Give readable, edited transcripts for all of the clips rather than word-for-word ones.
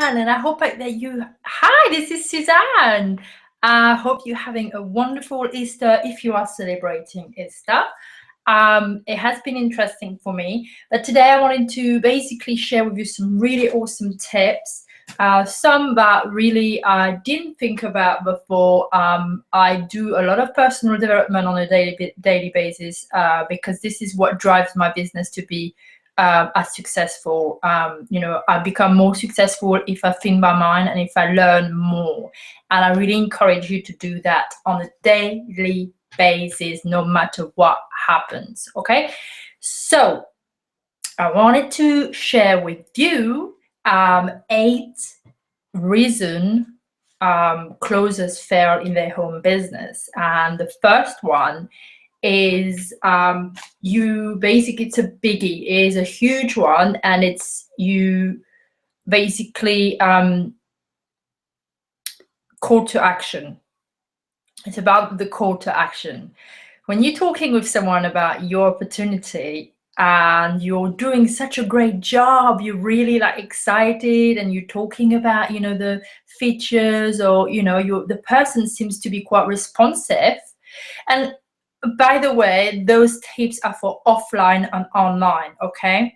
And I hope that you, hi, this is Suzanne. I hope you're having a wonderful Easter if you are celebrating Easter. It has been interesting for me, but today I wanted to basically share with you some really awesome tips, some that really I didn't think about before. I do a lot of personal development on a daily basis because this is what drives my business to be as successful. I become more successful if I think my mind and if I learn more. And I really encourage you to do that on a daily basis, no matter what happens. Okay, so I wanted to share with you 8 reasons closers fail in their home business. And the first one is you basically, it's a biggie, it is a huge one, and it's you basically call to action. It's about the call to action. When you're talking with someone about your opportunity and you're doing such a great job, you're really like excited and you're talking about, the features, or, the person seems to be quite responsive. And by the way, those tips are for offline and online, okay?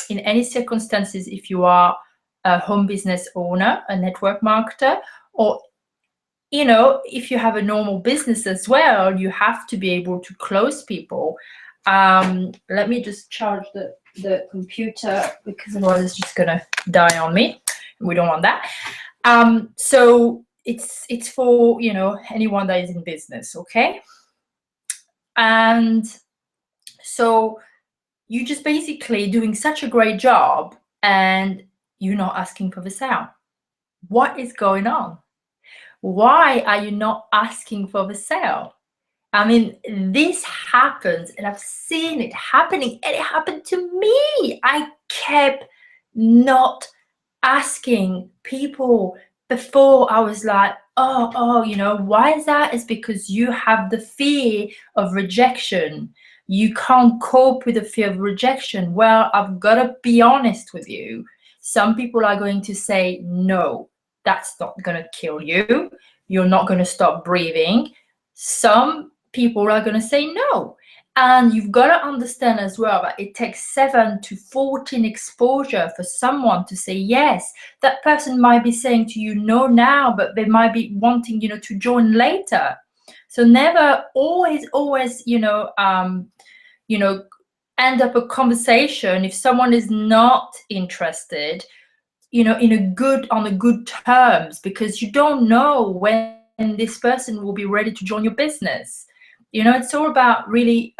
In any circumstances, if you are a home business owner, a network marketer, or if you have a normal business as well, you have to be able to close people. Let me just charge the computer because otherwise it's just gonna die on me. We don't want that. So it's for anyone that is in business, okay? And so you're just basically doing such a great job and you're not asking for the sale. What is going on? Why are you not asking for the sale? I mean, this happens, and I've seen it happening, and it happened to me. I kept not asking people before. I was like, oh, why is that? It's because you have the fear of rejection. You can't cope with the fear of rejection. Well, I've got to be honest with you. Some people are going to say, no, that's not going to kill you. You're not going to stop breathing. Some people are going to say no. And you've got to understand as well that it takes 7 to 14 exposure for someone to say yes. That person might be saying to you no now, but they might be wanting, to join later. So never always, end up a conversation if someone is not interested, on a good terms, because you don't know when this person will be ready to join your business. It's all about really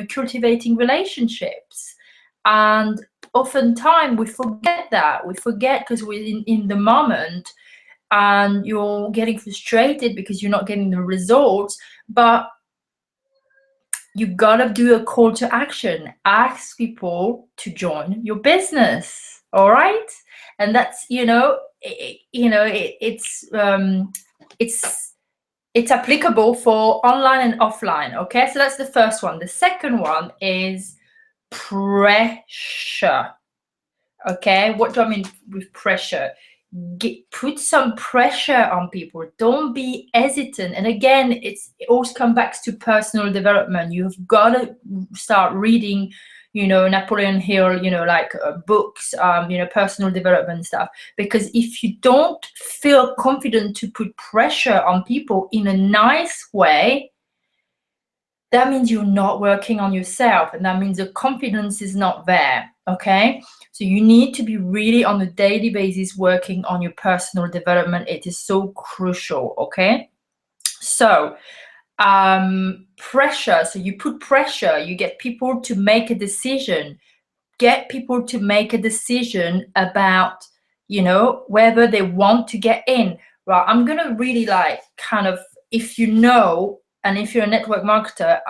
cultivating relationships. And oftentimes we forget that. We forget because we're in the moment, and you're getting frustrated because you're not getting the results. But you gotta do a call to action. Ask people to join your business. All right, and that's it's applicable for online and offline. Okay, so that's the first one. The second one is pressure. Okay, what do I mean with pressure? Put some pressure on people. Don't be hesitant. And again, it always comes back to personal development. You've got to start reading Napoleon Hill, books, personal development stuff. Because if you don't feel confident to put pressure on people in a nice way, that means you're not working on yourself, and that means the confidence is not there. Okay, so you need to be really on a daily basis working on your personal development. It is so crucial. Okay, so pressure. So you put pressure, you get people to make a decision. Get people to make a decision about whether they want to get in. Right, I'm gonna really kind of, if and if you're a network marketer,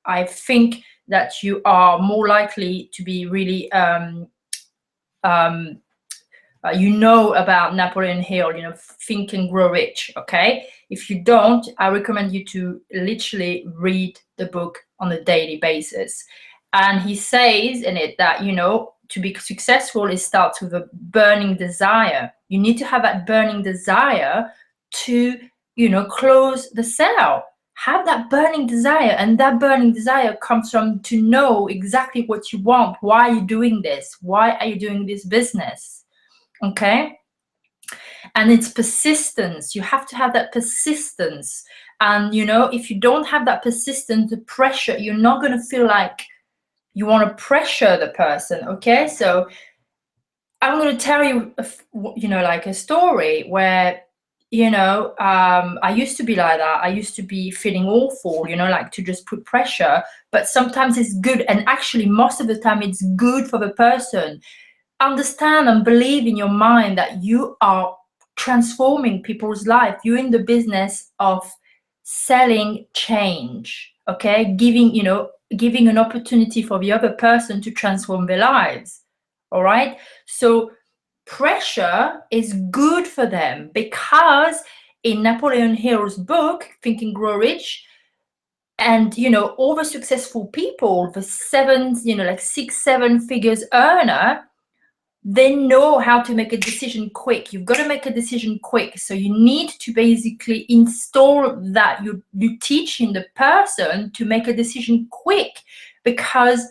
I think that you are more likely to be really about Napoleon Hill, Think and Grow Rich. Okay, if you don't, I recommend you to literally read the book on a daily basis. And he says in it that to be successful, it starts with a burning desire. You need to have that burning desire to, close the sale. Have that burning desire, and that burning desire comes from to know exactly what you want. Why are you doing this? Why are you doing this business? Okay. And it's persistence. You have to have that persistence. And if you don't have that persistence, the pressure, you're not going to feel like you want to pressure the person. Okay. So I'm going to tell you, like a story where, I used to be like that. I used to be feeling awful, like to just put pressure. But sometimes it's good. And actually, most of the time, it's good for the person. Understand and believe in your mind that you are transforming people's life. You're in the business of selling change. Okay. Giving an opportunity for the other person to transform their lives. All right. So pressure is good for them, because in Napoleon Hill's book, Think and Grow Rich, and all the successful people, the like 6-7 figures earner, they know how to make a decision quick. You've got to make a decision quick. So you need to basically install that you teaching the person to make a decision quick, because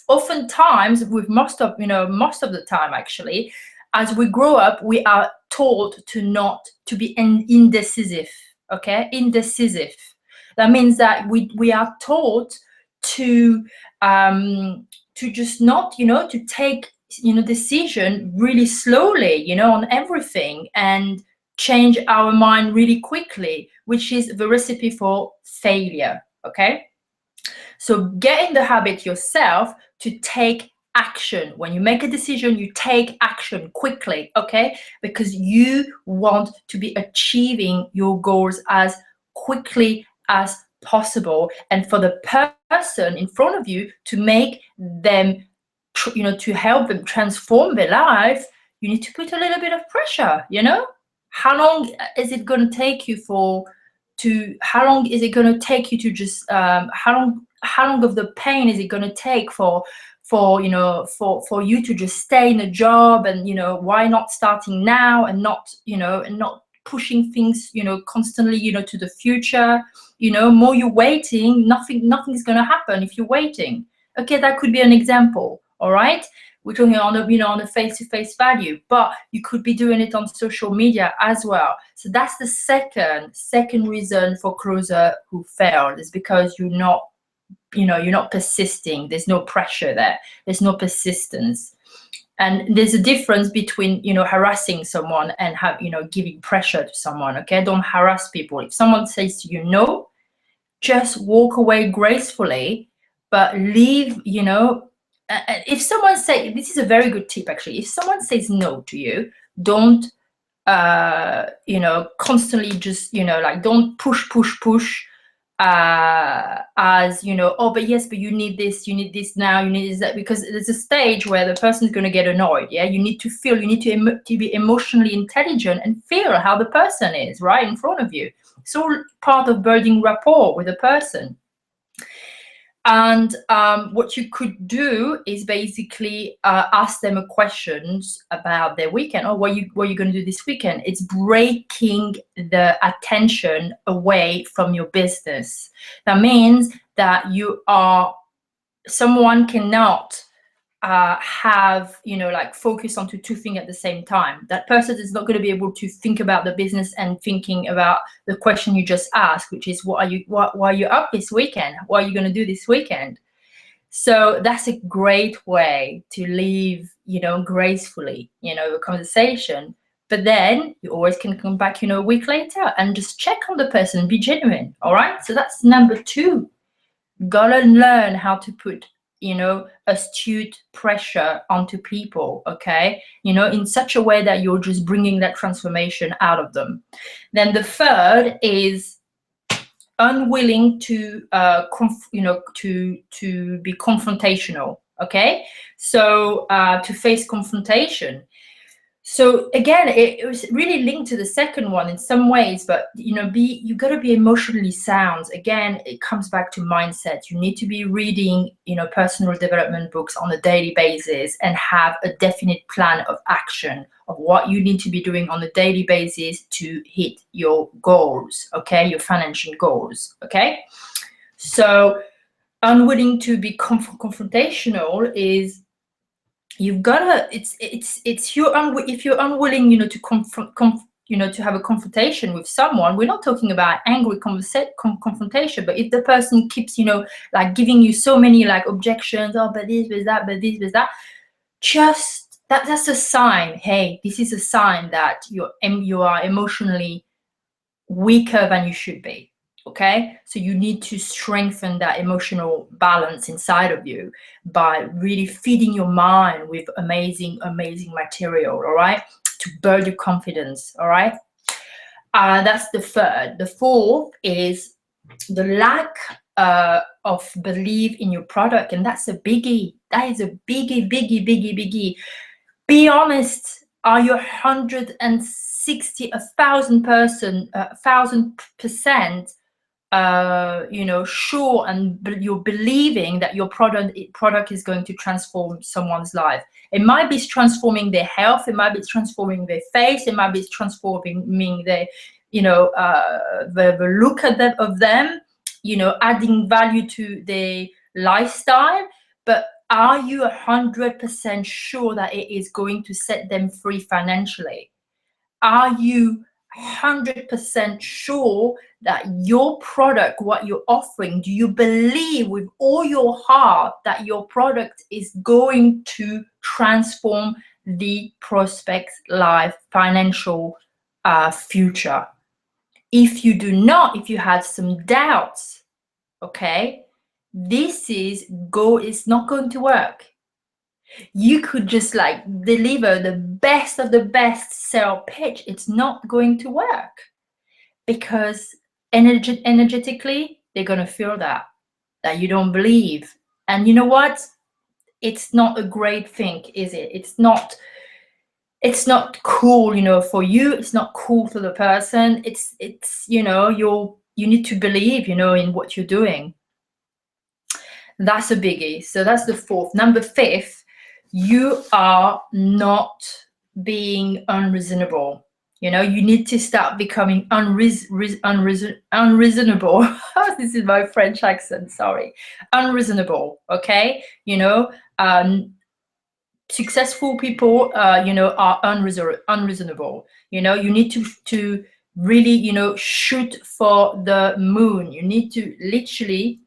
oftentimes, with most of the time actually, as we grow up, we are taught to be indecisive. Okay, indecisive. That means that we are taught to just not, to take decision really slowly, on everything, and change our mind really quickly, which is the recipe for failure. Okay. So get in the habit yourself to take action. When you make a decision, you take action quickly, okay? Because you want to be achieving your goals as quickly as possible. And for the person in front of you to make them, to help them transform their life, you need to put a little bit of pressure, How long is it going to take you how long is it going to take you to just, how long of the pain is it going to take for you to just stay in a job? And why not starting now, and not pushing things constantly to the future? More you're waiting, nothing's going to happen if you're waiting. Okay, that could be an example. All right, we're talking on a face-to-face value, but you could be doing it on social media as well. So that's the second reason for closer who failed, is because you're not persisting. There's no pressure there. There's no persistence. And there's a difference between, harassing someone and giving pressure to someone. Okay, don't harass people. If someone says to you no, just walk away gracefully, but leave, if someone say, this is a very good tip actually, if someone says no to you, don't constantly just like, don't push as oh, but yes, but you need this now, you need that, because there's a stage where the person's going to get annoyed. Yeah, you need to feel, you need to be emotionally intelligent and feel how the person is right in front of you. It's all part of building rapport with a person. And what you could do is basically ask them a questions about their weekend. Or what are you going to do this weekend? It's breaking the attention away from your business. That means that someone cannot have like focus onto two things at the same time. That person is not going to be able to think about the business and thinking about the question you just asked, which is why are you up this weekend? What are you going to do this weekend? So that's a great way to leave gracefully a conversation. But then you always can come back a week later and just check on the person, be genuine. All right, so that's number 2. Gotta learn how to put astute pressure onto people, okay, in such a way that you're just bringing that transformation out of them. Then the third is unwilling to to be confrontational. Okay, so to face confrontation. So again, it was really linked to the second one in some ways, but you got to be emotionally sound. Again, it comes back to mindset. You need to be reading personal development books on a daily basis and have a definite plan of action of what you need to be doing on a daily basis to hit your goals, okay, your financial goals. Okay, so unwilling to be confrontational is, you've got to, it's you're if you're unwilling to to have a confrontation with someone. We're not talking about angry confrontation, but if the person keeps like giving you so many like objections, oh but this but that, but this but that, just that's a sign. Hey, this is a sign that you are emotionally weaker than you should be. Okay, so you need to strengthen that emotional balance inside of you by really feeding your mind with amazing material, all right, to build your confidence. All right, that's the third. The fourth is the lack of belief in your product, and that's a biggie. That is a biggie. Be honest. Are you 160, 1,000%, sure, and you're believing that your product is going to transform someone's life? It might be transforming their health, it might be transforming their face, it might be transforming their, the look of them, adding value to their lifestyle. But are you 100% sure that it is going to set them free financially? Are you 100% sure that your product, what you're offering, do you believe with all your heart that your product is going to transform the prospect's life, financial future? If you do not, if you have some doubts, okay, this is not going to work. You could just like deliver the best of the best sale pitch. It's not going to work because energetically, they're going to feel that you don't believe. And you know what? It's not a great thing, is it? It's not cool, for you. It's not cool for the person. It's you need to believe, in what you're doing. That's a biggie. So that's the fourth. Number fifth, you are not being unreasonable. You need to start becoming unreasonable. This is my French accent, sorry. Unreasonable, okay? Successful people, are unreasonable. You need to really, shoot for the moon. You need to literally,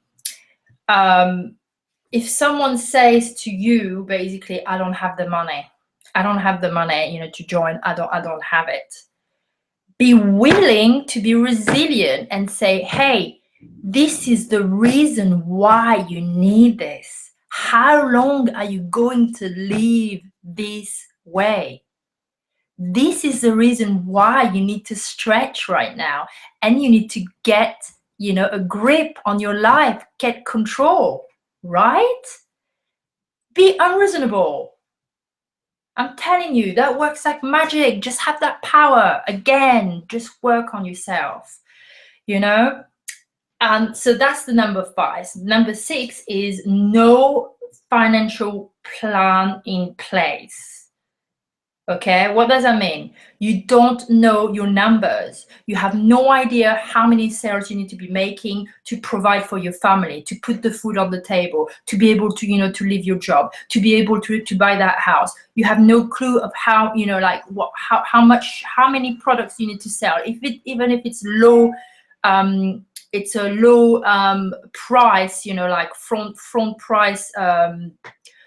if someone says to you, basically, I don't have the money, to join, I don't have it. Be willing to be resilient and say, hey, this is the reason why you need this. How long are you going to live this way? This is the reason why you need to stretch right now, and you need to get, a grip on your life, get control, right? Be unreasonable. I'm telling you, that works like magic. Just have that power. Again, just work on yourself, so that's the number 5. Number 6 is no financial plan in place. Okay, what does that mean? You don't know your numbers. You have no idea how many sales you need to be making to provide for your family, to put the food on the table, to be able to, to leave your job, to be able to buy that house. You have no clue of how, like how many products you need to sell. Even if it's low, it's a low price, like front price,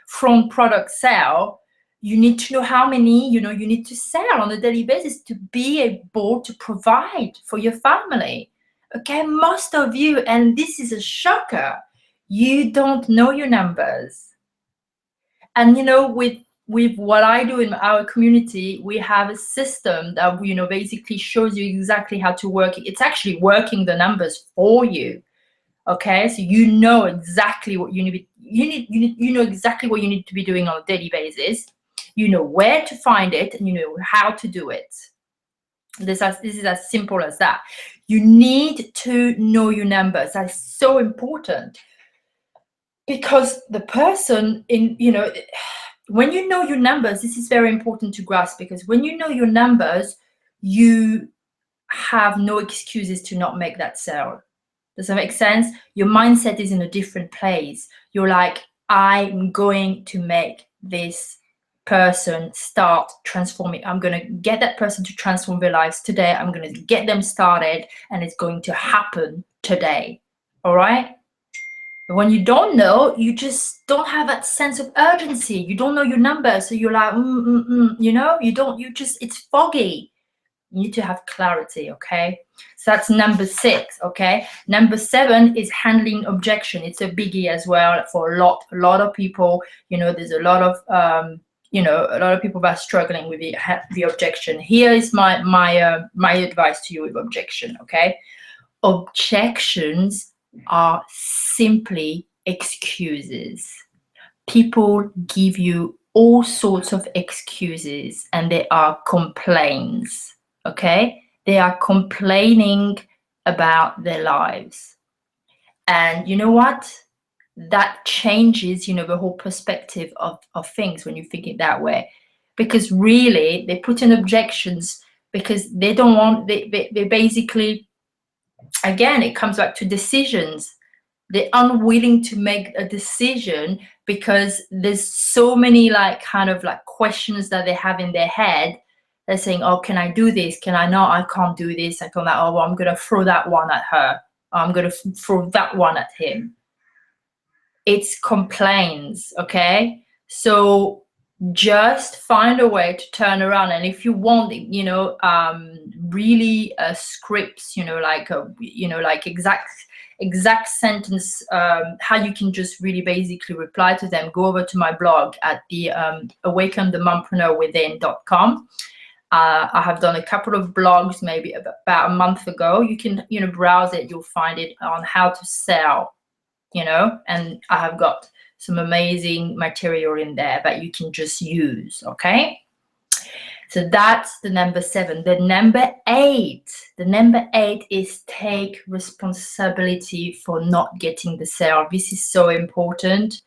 front product sale. You need to know how many, you need to sell on a daily basis to be able to provide for your family. Okay, most of you, and this is a shocker, you don't know your numbers. And with what I do in our community, we have a system that basically shows you exactly how to work. It's actually working the numbers for you. Okay, so you know exactly what you know exactly what you need to be doing on a daily basis. you know where to find it, and you know how to do it. This is as simple as that. You need to know your numbers. That's so important, because the person in, you know, when you know your numbers, this is very important to grasp, because when you know your numbers, you have no excuses to not make that sale. Does that make sense? Your mindset is in a different place. You're like, I'm going to make this person start transforming. I'm going to get that person to transform their lives today. I'm going to get them started, and it's going to happen today. All right? But when you don't know, you just don't have that sense of urgency. You don't know your number. So you're like, you know, it's foggy. You need to have clarity, okay? So that's number 6, okay? Number 7 is handling objection. It's a biggie as well for a lot of people. You know, there's a lot of you know, a lot of people that are struggling with the objection. Here is my advice to you with objection, okay? Objections are simply excuses. People give you all sorts of excuses, and they are complaints. Okay, they are complaining about their lives, and you know what, that changes, you know, the whole perspective of things when you think it that way, because really they put in objections because they don't want, they basically, again, it comes back to decisions. They're unwilling to make a decision because there's so many like kind of like questions that they have in their head. They're saying, oh, can I do this? Can I not? I can't do this. I can't. Oh, well, I'm going to throw that one at her. I'm going to throw that one at him. It's complaints, okay? So just find a way to turn around. And if you want, you know, really scripts, you know, like exact sentence, how you can just really basically reply to them, go over to my blog at the awakenthemompreneur.within.com. I have done a couple of blogs maybe about a month ago. You can, you know, browse it. You'll find it on how to sell, you know, and I have got some amazing material in there that you can just use, okay? So that's the number 7. The number 8 is take responsibility for not getting the sale. This is so important.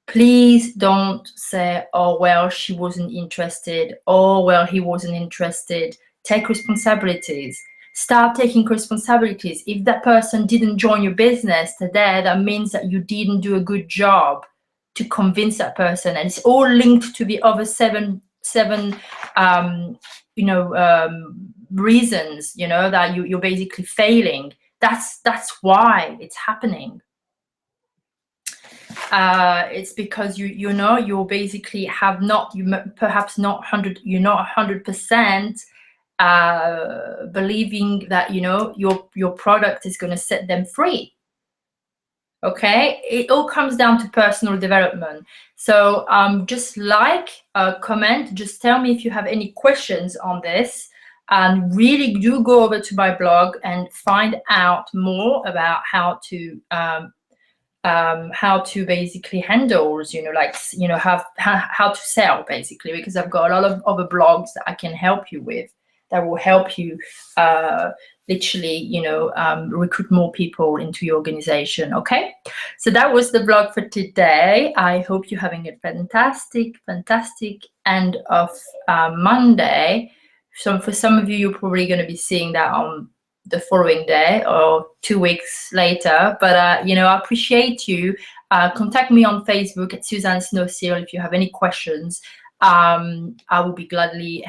Please don't say, oh, well, she wasn't interested. Oh, well, he wasn't interested. Take responsibilities. Start taking responsibilities. If that person didn't join your business today, that means that you didn't do a good job to convince that person. And it's all linked to the other seven you know, reasons, you know, that you're basically failing. That's why it's happening. It's because you know, you're basically have not, perhaps not 100, you're not 100% believing that, you know, your product is going to set them free. Okay, it all comes down to personal development. So just like, comment, just tell me if you have any questions on this, and really do go over to my blog and find out more about how to basically handle, you know, like, you know, how to sell basically, because I've got a lot of other blogs that I can help you with, that will help you literally, you know, recruit more people into your organization. Okay, so that was the blog for today. I hope you're having a fantastic end of Monday. So for some of you, you're probably going to be seeing that on the following day or 2 weeks later, but you know, I appreciate you. Contact me on Facebook at Suzanne Snowshill if you have any questions. I will be gladly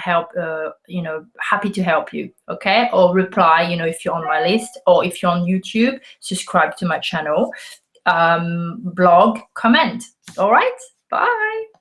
you know, happy to help you, okay? Or reply, you know, if you're on my list, or if you're on YouTube, subscribe to my channel, blog, comment. All right, bye.